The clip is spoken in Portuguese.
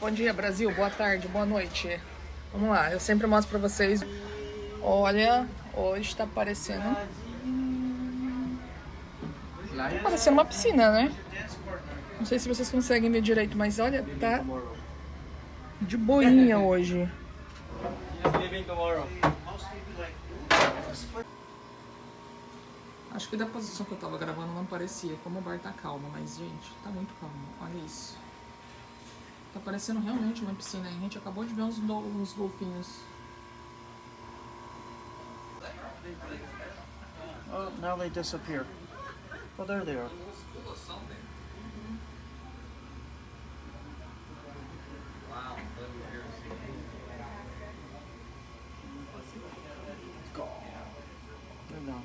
Bom dia, Brasil. Boa tarde, boa noite. Vamos lá, eu sempre mostro pra vocês. Olha, hoje tá parecendo... Tá parecendo uma piscina, né? Não sei se vocês conseguem ver direito, mas olha, tá de boinha hoje. Acho que da posição que eu tava gravando não parecia, como o bar tá calmo, mas, gente, tá muito calmo. Olha isso. Tá parecendo realmente uma piscina. A gente acabou de ver uns golfinhos. Oh, now they disappear. Oh, there they are. They're gone.